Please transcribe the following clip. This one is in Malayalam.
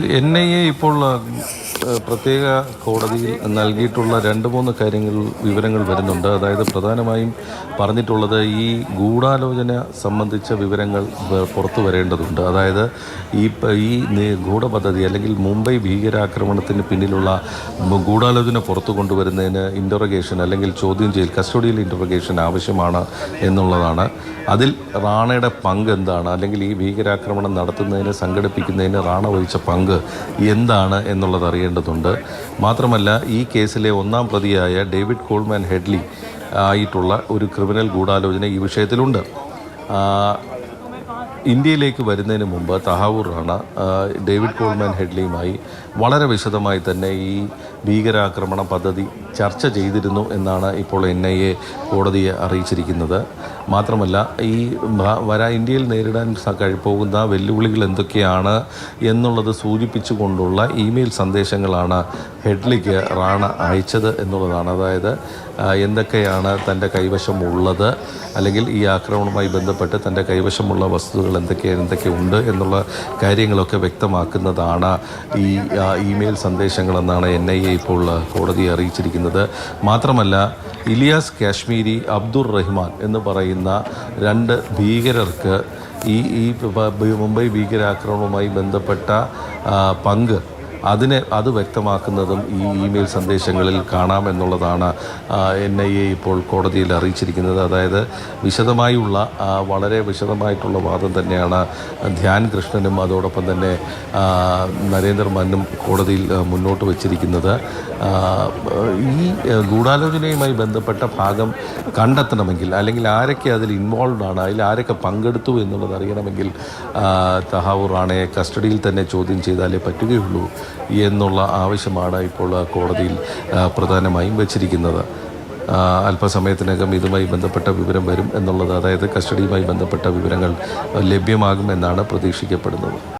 NIA ഇപ്പോൾ പ്രത്യേക കോടതിയിൽ നൽകിയിട്ടുള്ള 2-3 വിവരങ്ങൾ വരുന്നുണ്ട്. അതായത് പ്രധാനമായും പറഞ്ഞിട്ടുള്ളത് ഈ ഗൂഢാലോചന സംബന്ധിച്ച വിവരങ്ങൾ പുറത്തു വരേണ്ടതുണ്ട്. അതായത് ഈ ഗൂഢപദ്ധതി അല്ലെങ്കിൽ മുംബൈ ഭീകരാക്രമണത്തിന് പിന്നിലുള്ള ഗൂഢാലോചന പുറത്തു കൊണ്ടുവരുന്നതിന് ഇൻ്ററോഗേഷൻ അല്ലെങ്കിൽ ചോദ്യം ചെയ്യൽ, കസ്റ്റഡിയൽ ഇൻ്ററോഗേഷൻ ആവശ്യമാണ് എന്നുള്ളതാണ്. അതിൽ റാണയുടെ പങ്ക് എന്താണ്, അല്ലെങ്കിൽ ഈ ഭീകരാക്രമണം നടത്തുന്നതിന് സംഘടിപ്പിക്കുന്നതിന് റാണ വഹിച്ച പങ്ക് എന്താണ് എന്നുള്ളത് അറിയേണ്ടതുണ്ട്. മാത്രമല്ല ഈ കേസിലെ 1-ാം പ്രതിയായ ഡേവിഡ് കോൾമാൻ ഹെഡ്ലി ആയിട്ടുള്ള ഒരു ക്രിമിനൽ ഗൂഢാലോചന ഈ വിഷയത്തിലുണ്ട്. ഇന്ത്യയിലേക്ക് വരുന്നതിന് മുമ്പ് തഹാവൂർ റാണ ഡേവിഡ് കോൾമാൻ ഹെഡ്ലിയുമായി വളരെ വിശദമായി തന്നെ ഈ ഭീകരാക്രമണ പദ്ധതി ചർച്ച ചെയ്തിരുന്നു എന്നാണ് ഇപ്പോൾ NIA കോടതിയെ അറിയിച്ചിരിക്കുന്നത്. മാത്രമല്ല ഈ ഇന്ത്യയിൽ നേരിടാൻ പോകുന്ന വെല്ലുവിളികൾ എന്തൊക്കെയാണ് എന്നുള്ളത് സൂചിപ്പിച്ചുകൊണ്ടുള്ള ഇമെയിൽ സന്ദേശങ്ങളാണ് ഹെഡ്ലിക്ക് റാണ അയച്ചത് എന്നുള്ളതാണ്. അതായത് എന്തൊക്കെയാണ് തൻ്റെ കൈവശമുള്ളത്, അല്ലെങ്കിൽ ഈ ആക്രമണവുമായി ബന്ധപ്പെട്ട് തൻ്റെ കൈവശമുള്ള വസ്തുതകൾ എന്തൊക്കെ ഉണ്ട് എന്നുള്ള കാര്യങ്ങളൊക്കെ വ്യക്തമാക്കുന്നതാണ് ഈ ഇമെയിൽ സന്ദേശങ്ങളെന്നാണ് NIA ഇപ്പോൾ കോടതിയെ അറിയിച്ചിരിക്കുന്നത്. മാത്രമല്ല ഇലിയാസ് കാശ്മീരി, അബ്ദുർ റഹ്മാൻ എന്ന് പറയുന്ന 2 ഭീകരർക്ക് ഈ മുംബൈ ഭീകരാക്രമണവുമായി ബന്ധപ്പെട്ട പങ്ക് അത് വ്യക്തമാക്കുന്നതും ഈ ഇമെയിൽ സന്ദേശങ്ങളിൽ കാണാമെന്നുള്ളതാണ് NIA ഇപ്പോൾ കോടതിയിൽ അറിയിച്ചിരിക്കുന്നത്. അതായത് വളരെ വിശദമായിട്ടുള്ള വാദം തന്നെയാണ് ധ്യാൻ കൃഷ്ണനും അതോടൊപ്പം തന്നെ നരേന്ദ്രമനും കോടതിയിൽ മുന്നോട്ട് വച്ചിരിക്കുന്നത്. ഈ ഗൂഢാലോചനയുമായി ബന്ധപ്പെട്ട ഭാഗം കണ്ടെത്തണമെങ്കിൽ, അല്ലെങ്കിൽ ആരൊക്കെ അതിൽ ഇൻവോൾവ് ആണ്, അതിൽ ആരൊക്കെ പങ്കെടുത്തു എന്നുള്ളത് അറിയണമെങ്കിൽ തഹാവൂർ റാണയെ കസ്റ്റഡിയിൽ തന്നെ ചോദ്യം ചെയ്താലേ പറ്റുകയുള്ളൂ എന്നുള്ള ആവശ്യമാണ് ഇപ്പോൾ കോടതിയിൽ പ്രധാനമായും വച്ചിരിക്കുന്നത്. അല്പസമയത്തിനകം ഇതുമായി ബന്ധപ്പെട്ട വിവരം വരും എന്നുള്ളത്, അതായത് കസ്റ്റഡിയുമായി ബന്ധപ്പെട്ട വിവരങ്ങൾ ലഭ്യമാകുമെന്നാണ് പ്രതീക്ഷിക്കപ്പെടുന്നത്.